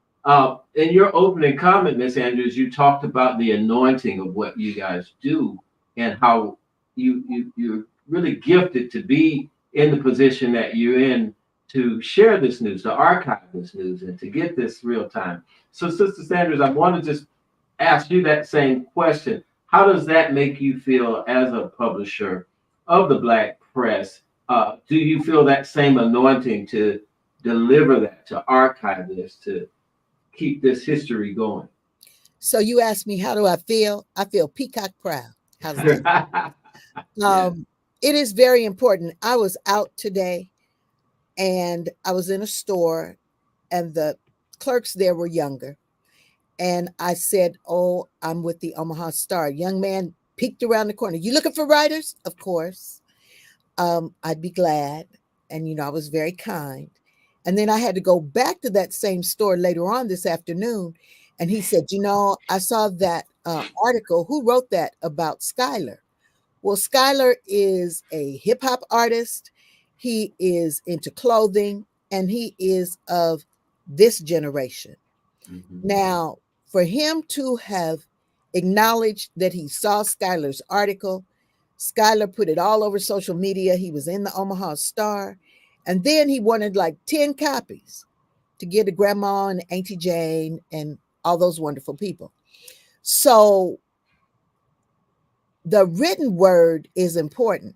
In your opening comment, Ms. Andrews, you talked about the anointing of what you guys do and how you're really gifted to be in the position that you're in to share this news, to archive this news, and to get this real time. So, Sister Sanders, I want to just ask you that same question. How does that make you feel as a publisher of the Black press? Do you feel that same anointing to deliver that, to archive this, to keep this history going? So you asked me, how do I feel? I feel peacock proud. How's that? It is very important. I was out today and I was in a store and the clerks there were younger. And I said, oh, I'm with the Omaha Star. Young man peeked around the corner. You looking for writers? Of course. I'd be glad. And, I was very kind. And then I had to go back to that same store later on this afternoon. And he said, I saw that article. Who wrote that about Skylar? Well, Skylar is a hip hop artist. He is into clothing and he is of this generation. Now, for him to have acknowledged that he saw Skylar's article, Skylar put it all over social media. He was in the Omaha Star. And then he wanted like 10 copies to give to Grandma and Auntie Jane and all those wonderful people. So the written word is important.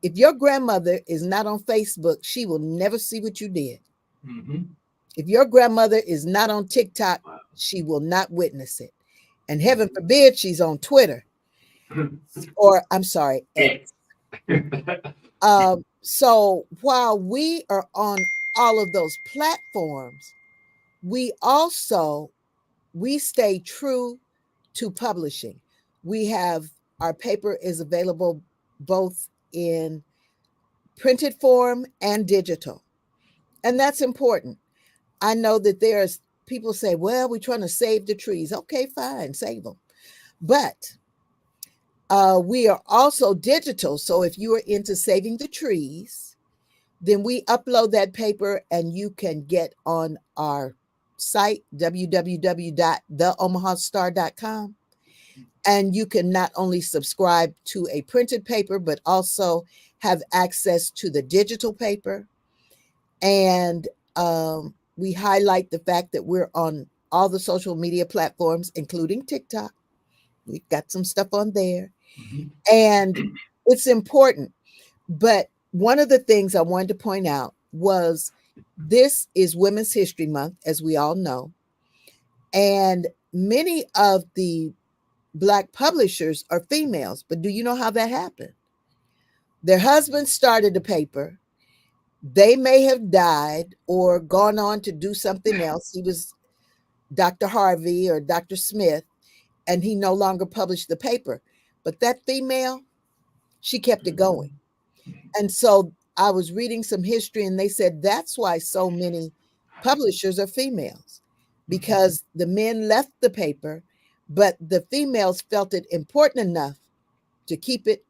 If your grandmother is not on Facebook, she will never see what you did. Mm-hmm. If your grandmother is not on TikTok, she will not witness it. And heaven forbid she's on Twitter, or I'm sorry, X. So while we are on all of those platforms, we stay true to publishing. We have, our paper is available both in printed form and digital. And that's important. I know that there's people say, well, we're trying to save the trees. Okay, fine, save them. But we are also digital. So if you are into saving the trees, then we upload that paper and you can get on our site, www.theomahastar.com. And you can not only subscribe to a printed paper, but also have access to the digital paper. And we highlight the fact that we're on all the social media platforms, including TikTok. We've got some stuff on there. Mm-hmm. And it's important. But one of the things I wanted to point out was this is Women's History Month, as we all know. And many of the Black publishers are females. But do you know how that happened? Their husbands started the paper. They may have died or gone on to do something else. He was Dr. Harvey or Dr. Smith, and he no longer published the paper. But that female, she kept it going. And so I was reading some history, and they said that's why so many publishers are females, because the men left the paper, but the females felt it important enough to keep it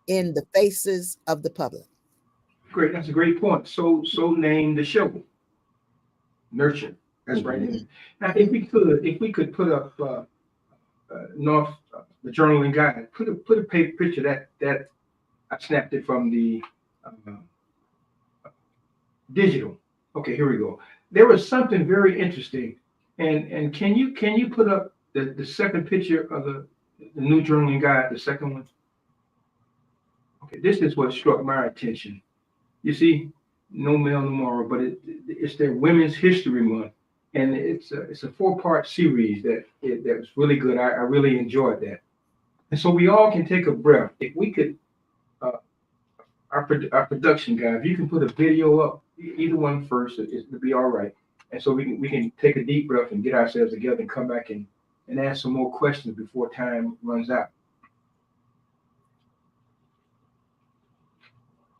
in the faces of the public. Great, that's a great point. So name the show. Nurture. That's right. Now, if we could put up North the Journaling Guide, put a picture that I snapped it from the digital. Okay, here we go. There was something very interesting, and can you put up the second picture of the new Journaling Guide, the second one? Okay, this is what struck my attention. You see, No Male No More, but it's their Women's History Month, and it's a 4-part series that was really good. I really enjoyed that, and so we all can take a breath. If we could, our production guy, if you can put a video up, either one first, it'll be all right, and so we can take a deep breath and get ourselves together and come back and ask some more questions before time runs out.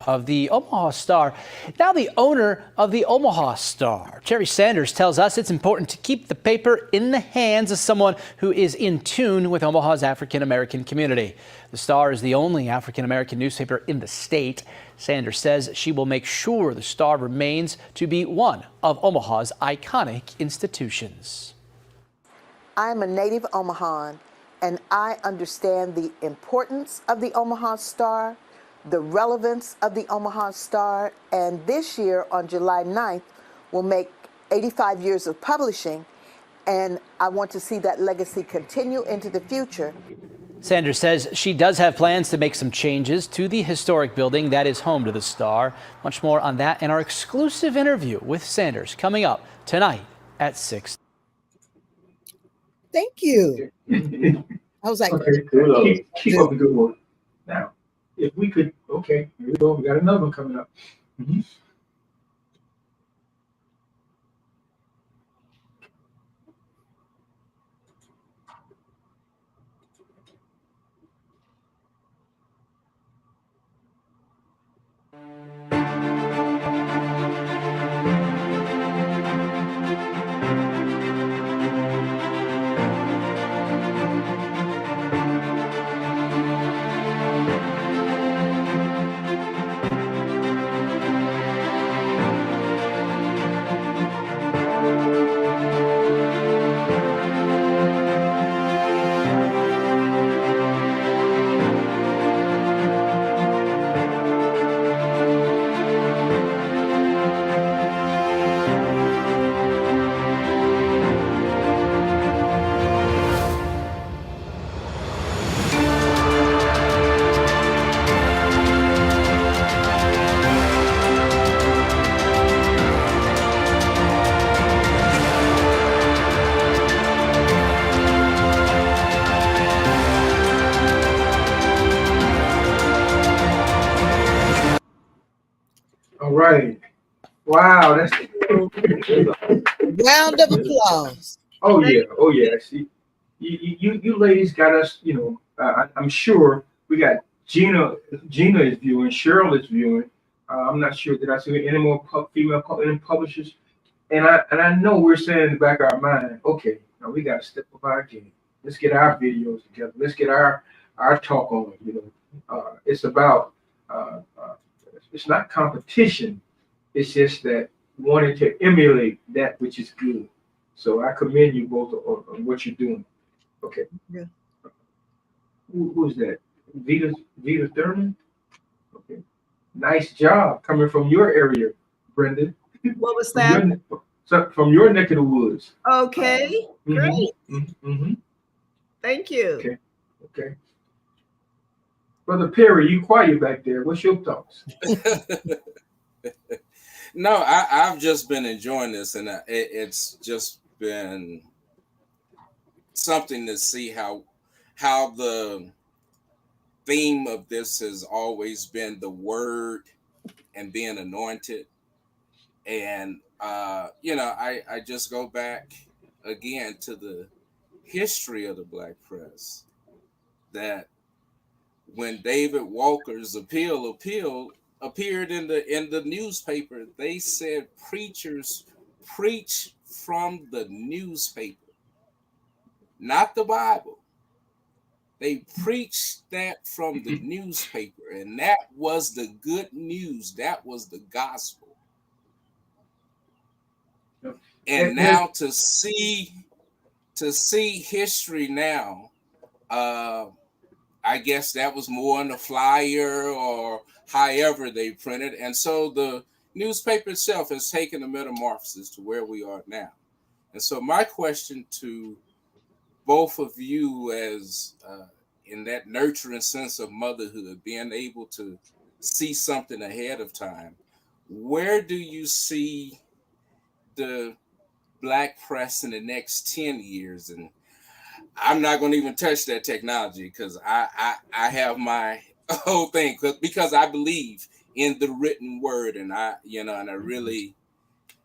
Of the Omaha Star, now the owner of the Omaha Star. Terry Sanders tells us it's important to keep the paper in the hands of someone who is in tune with Omaha's African-American community. The Star is the only African-American newspaper in the state. Sanders says she will make sure the Star remains to be one of Omaha's iconic institutions. I'm a native Omahan, and I understand the importance of the Omaha Star, the relevance of the Omaha Star, and this year on July 9th will make 85 years of publishing, and I want to see that legacy continue into the future. Sanders says she does have plans to make some changes to the historic building that is home to the Star. Much more on that in our exclusive interview with Sanders coming up tonight at 6. Thank you. I was like, okay, keep up the good work. Now, if we could, okay, here we go. We got another one coming up. Mm-hmm. All right. Wow, that's Round of applause. oh yeah, oh yeah. See, you ladies got us. You know, I'm sure we got Gina. Gina is viewing. Cheryl is viewing. I'm not sure that I see any more female publishers. And I know we're saying in the back of our mind, okay, now we got to step up our game. Let's get our videos together. Let's get our talk on. You know, it's about it's not competition. It's just that wanting to emulate that which is good. So I commend you both on what you're doing. Okay. Yeah. Who's that? Vita Thurman? Okay. Nice job coming from your area, Brenda. What was that? From your neck of the woods. Okay, great. Mm-hmm. Thank you. Okay. Okay. Brother Perry, you quiet back there. What's your thoughts? No, I've just been enjoying this, and it's just been something to see how the theme of this has always been the word and being anointed. And you know, I just go back again to the history of the black press, that when David Walker's appeal appeared in the newspaper, they said preachers preach from the newspaper, not the Bible. They preached that from the newspaper, and that was the good news. That was the gospel. And now to see history now, I guess that was more on the flyer or however they printed. And so the newspaper itself has taken a metamorphosis to where we are now. And so my question to both of you, as in that nurturing sense of motherhood, being able to see something ahead of time, where do you see the black press in the next 10 years? And I'm not going to even touch that technology because I have my whole thing, because I believe in the written word, and I really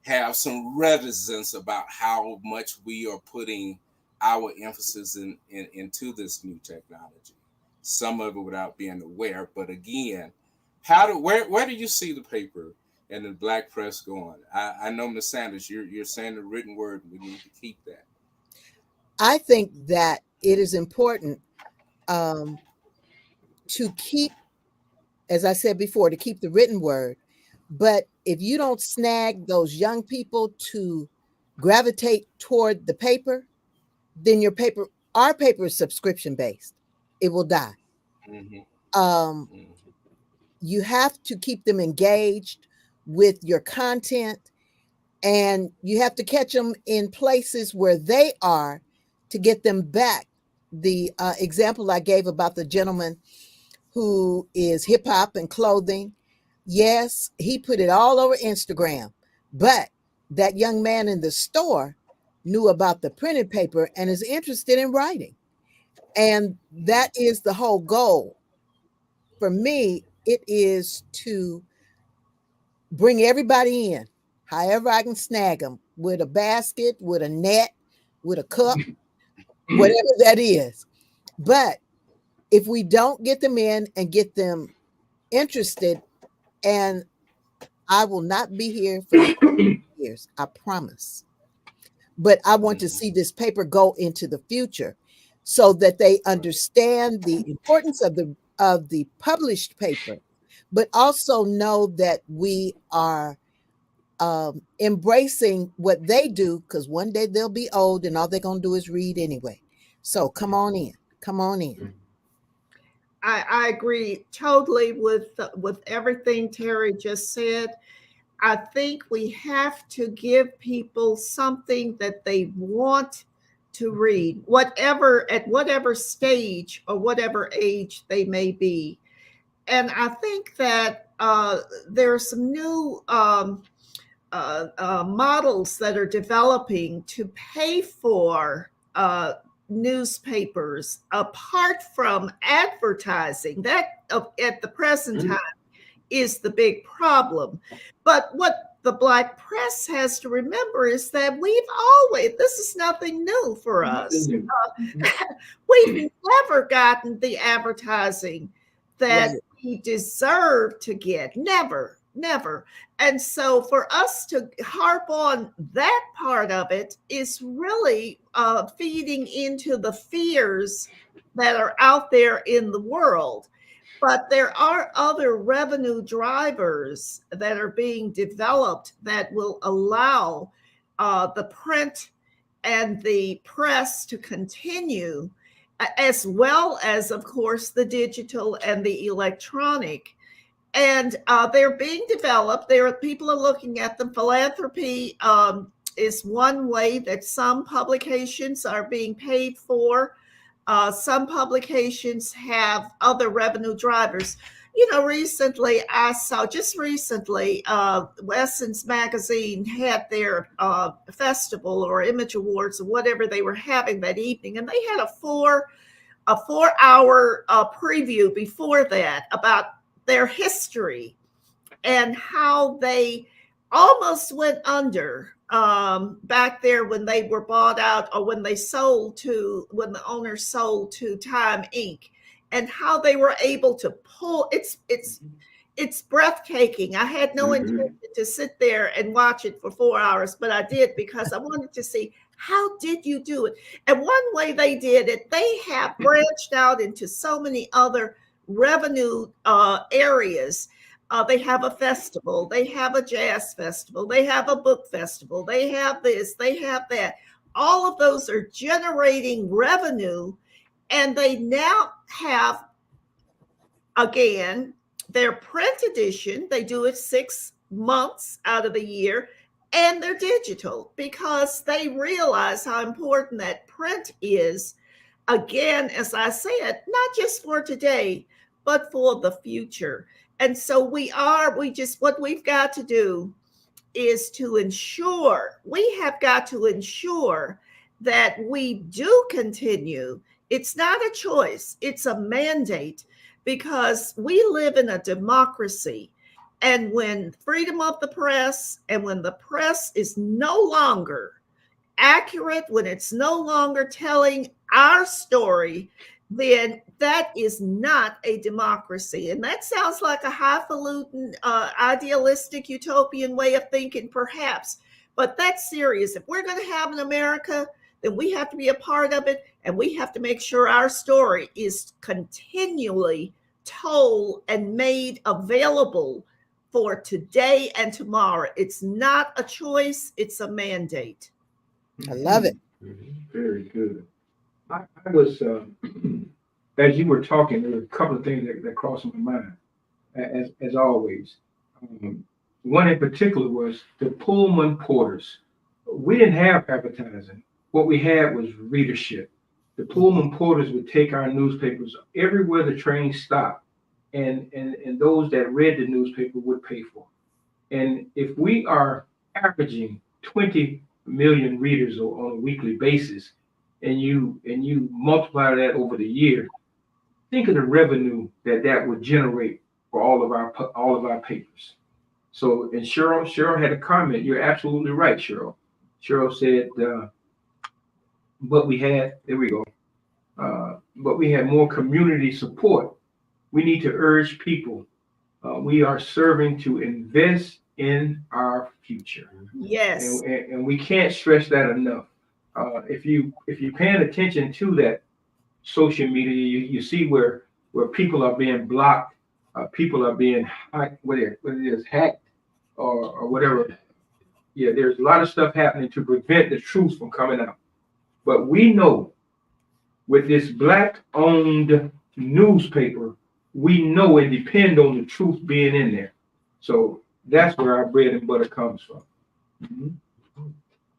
have some reticence about how much we are putting our emphasis into this new technology. Some of it without being aware, but again, where do you see the paper and the black press going? I know, Ms. Sanders, you're saying the written word, we need to keep that. I think that it is important to keep, as I said before, to keep the written word. But if you don't snag those young people to gravitate toward the paper, then our paper is subscription based. It will die. Mm-hmm. You have to keep them engaged with your content, and you have to catch them in places where they are to get them back. The example I gave about the gentleman who is hip hop and clothing, yes, he put it all over Instagram, but that young man in the store knew about the printed paper and is interested in writing. And that is the whole goal. For me, it is to bring everybody in, however I can snag them, with a basket, with a net, with a cup, whatever that is. But if we don't get them in and get them interested, and I will not be here for years, I promise. But I want to see this paper go into the future so that they understand the importance of the published paper, but also know that we are embracing what they do, because one day they'll be old and all they're going to do is read anyway. So come on in. Come on in. I agree totally with everything Terry just said. I think we have to give people something that they want to read, at whatever stage or whatever age they may be. And I think that there are some new models that are developing to pay for newspapers apart from advertising. That at the present time is the big problem. But what the Black press has to remember is that this is nothing new for us. We've never gotten the advertising that we deserve to get. Never. And so for us to harp on that part of it is really feeding into the fears that are out there in the world. But there are other revenue drivers that are being developed that will allow the print and the press to continue, as well as, of course, the digital and the electronic. And they're being developed. People are looking at them. Philanthropy is one way that some publications are being paid for. Some publications have other revenue drivers. Recently, Essence Magazine had their festival or Image Awards or whatever they were having that evening, and they had a 4-hour preview before that about their history and how they almost went under back there when they were bought out, or when the owners sold to Time Inc., and how they were able to pull. It's breathtaking. I had no intention to sit there and watch it for 4 hours, but I did because I wanted to see, how did you do it? And one way they did it, they have branched out into so many other revenue areas. They have a festival, they have a jazz festival, they have a book festival, they have this, they have that. All of those are generating revenue, and they now have, again, their print edition. They do it 6 months out of the year, and they're digital, because they realize how important that print is. Again, as I said, not just for today, but for the future. And so what we've got to do is we have got to ensure that we do continue. It's not a choice, it's a mandate, because we live in a democracy. And when freedom of the press, and when the press is no longer accurate, when it's no longer telling our story, then that is not a democracy. And that sounds like a highfalutin, idealistic, utopian way of thinking, perhaps, but that's serious. If we're going to have an America, then we have to be a part of it, and we have to make sure our story is continually told and made available for today and tomorrow. It's not a choice, it's a mandate. I love it. Very good. I was, as you were talking, there were a couple of things that crossed my mind, as always. One in particular was the Pullman porters. We didn't have advertising. What we had was readership. The Pullman porters would take our newspapers everywhere the train stopped, and those that read the newspaper would pay for it. And if we are averaging 20 million readers on a weekly basis, and you multiply that over the year, think of the revenue that would generate for all of our papers. So, and Cheryl had a comment. You're absolutely right, Cheryl. Cheryl said, but we had more community support. We need to urge people. We are serving to invest in our future. Yes. And we can't stress that enough. If you're paying attention to that social media, you see where people are being blocked, people are being hacked, or whatever. Yeah, there's a lot of stuff happening to prevent the truth from coming out. But we know with this Black-owned newspaper, we know and depend on the truth being in there. So that's where our bread and butter comes from. Mm-hmm.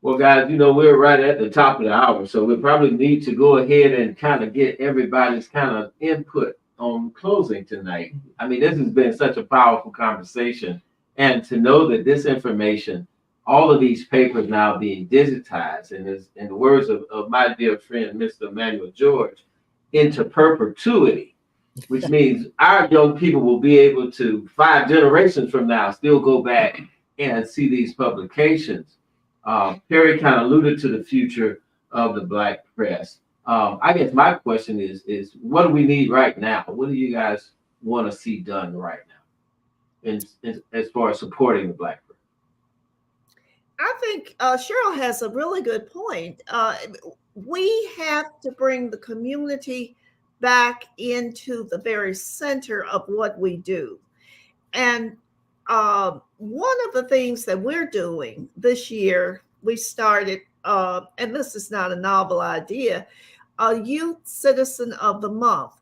Well, guys, we're right at the top of the hour, so we probably need to go ahead and kind of get everybody's kind of input on closing tonight. I mean, this has been such a powerful conversation, and to know that this information, all of these papers now being digitized, and is, in the words of my dear friend, Mr. Emmanuel George, into perpetuity. which means our young people will be able to 5 generations from now still go back and see these publications. Perry kind of alluded to the future of the Black press. I guess my question is what do we need right now? What do you guys want to see done right now in as far as supporting the Black press? I think Cheryl has a really good point. We have to bring the community back into the very center of what we do. And one of the things that we're doing this year, we started, and this is not a novel idea, a Youth Citizen of the Month.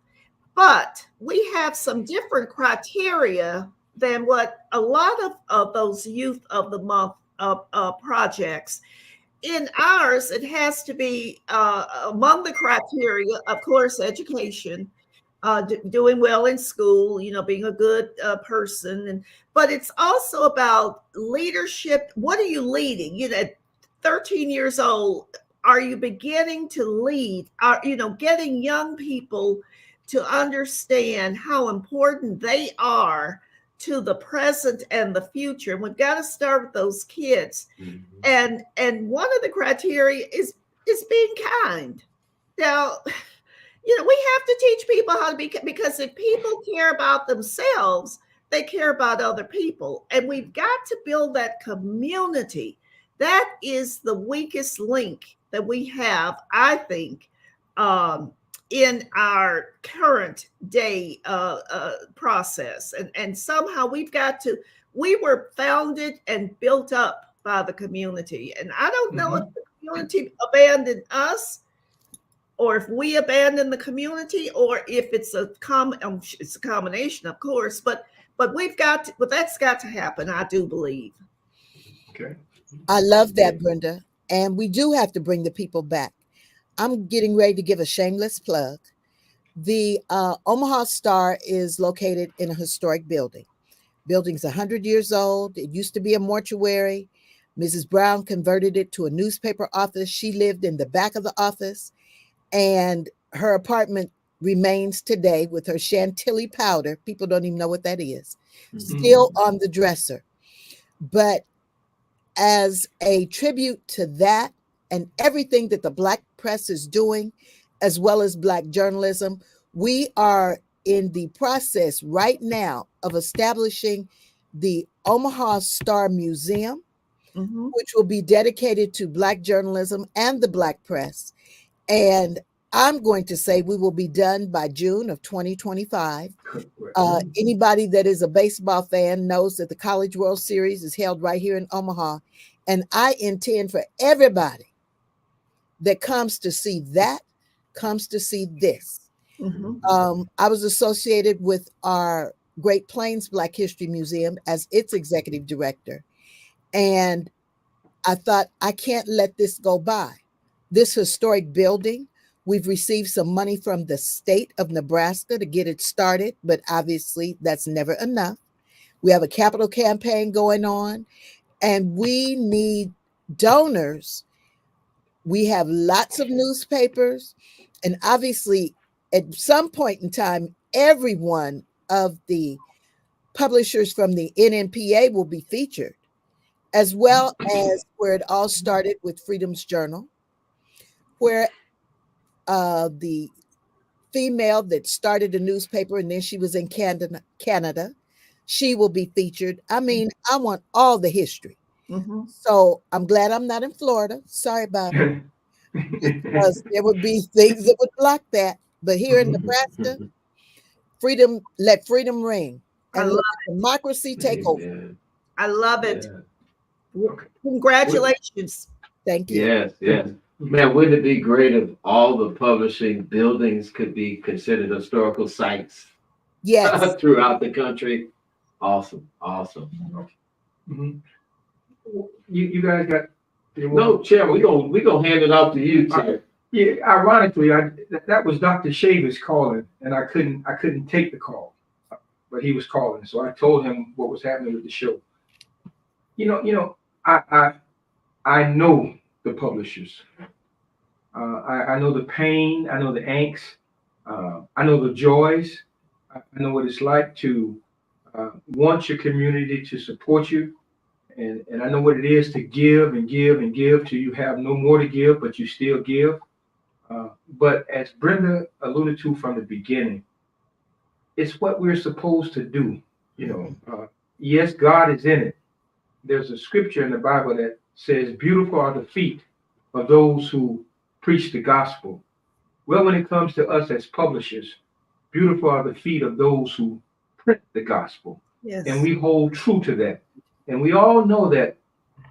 But we have some different criteria than what a lot of those Youth of the Month projects. In ours, it has to be among the criteria, of course, education, doing well in school, being a good person, but it's also about leadership. What are you leading? At 13 years old, are you beginning to lead? Getting young people to understand how important they are to the present and the future. And we've got to start with those kids. Mm-hmm. And one of the criteria is being kind. Now, we have to teach people how to be, because if people care about themselves, they care about other people. And we've got to build that community. That is the weakest link that we have, I think, in our current day process. And somehow we were founded and built up by the community. And I don't know if the community abandoned us, or if we abandon the community, or if it's a combination, of course, but that's got to happen, I do believe. Okay. I love that, Brenda. And we do have to bring the people back. I'm getting ready to give a shameless plug. The Omaha Star is located in a historic building. Building's 100 years old. It used to be a mortuary. Mrs. Brown converted it to a newspaper office. She lived in the back of the office, and her apartment remains today with her Chantilly powder. People don't even know what that is. Still on the dresser. But as a tribute to that and everything that the Black press is doing, as well as Black journalism, we are in the process right now of establishing the Omaha Star Museum, which will be dedicated to Black journalism and the Black press. And I'm going to say we will be done by June of 2025. Anybody that is a baseball fan knows that the College World Series is held right here in Omaha. And I intend for everybody that comes to see that, comes to see this. I was associated with our Great Plains Black History Museum as its executive director. And I thought, I can't let this go by. This historic building, we've received some money from the state of Nebraska to get it started, but obviously that's never enough. We have a capital campaign going on, and we need donors. We have lots of newspapers, and obviously at some point in time, every one of the publishers from the NNPA will be featured, as well as where it all started with Freedom's Journal, where the female that started a newspaper and then she was in Canada, she will be featured. I mean, I want all the history. So I'm glad I'm not in Florida. Sorry about it. Because there would be things that would block that. But here in Nebraska, let freedom ring. And let democracy take over. I love it. Congratulations. Thank you. Yes, yes. Man, wouldn't it be great if all the publishing buildings could be considered historical sites? Yes. Throughout the country. Awesome. You guys got no, Chair. We gonna hand it off to you, Chair. Yeah, ironically, that was Dr. Shaver's calling, and I couldn't take the call, but he was calling, so I told him what was happening with the show. I know the publishers. I know the pain. I know the angst. I know the joys. I know what it's like to want your community to support you. And I know what it is to give and give and give till you have no more to give, but you still give. But as Brenda alluded to from the beginning, it's what we're supposed to do. Yes, God is in it. There's a scripture in the Bible that says, beautiful are the feet of those who preach the gospel. Well, when it comes to us as publishers, beautiful are the feet of those who print the gospel. Yes. And we hold true to that. And we all know that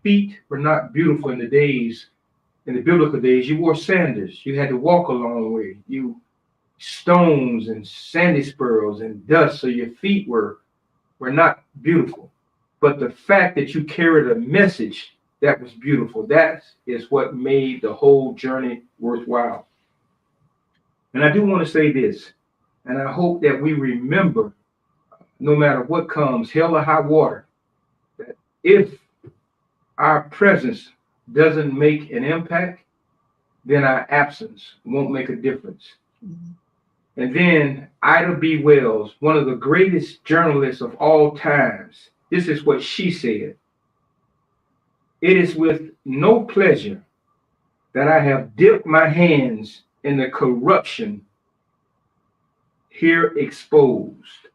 feet were not beautiful in the biblical days. You wore sandals. You had to walk a long way. Stones and sandy spurs and dust, so your feet were not beautiful. But the fact that you carried a message that was beautiful, that is what made the whole journey worthwhile. And I do want to say this, and I hope that we remember, no matter what comes, hell or high water, that if our presence doesn't make an impact, then our absence won't make a difference. Mm-hmm. And then Ida B. Wells, one of the greatest journalists of all times, this is what she said. It is with no pleasure that I have dipped my hands in the corruption here exposed.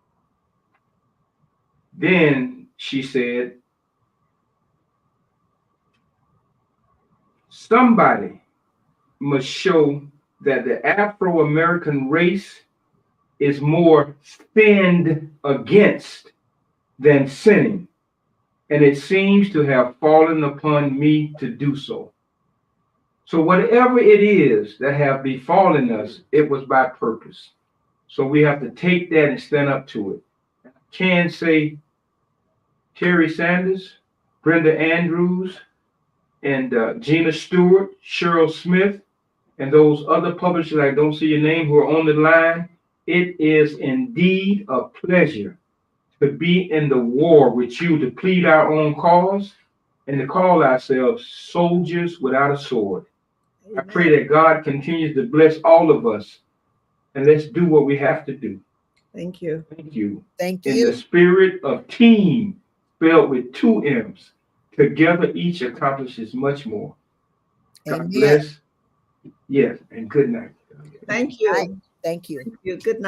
Then she said, somebody must show that the Afro-American race is more sinned against than sinning, and it seems to have fallen upon me to do so. So whatever it is that have befallen us, it was by purpose. So we have to take that and stand up to it. I can say Terry Sanders, Brenda Andrews, and Gina Stewart, Cheryl Smith, and those other publishers, I don't see your name, who are on the line. It is indeed a pleasure to be in the war with you, to plead our own cause and to call ourselves soldiers without a sword. Amen. I pray that God continues to bless all of us, and let's do what we have to do. Thank you. Thank you. Thank you. In the spirit of team, spelled with 2 M's, together each accomplishes much more. God bless. Yes, and good night. Thank you. Thank you. Thank you. Good night.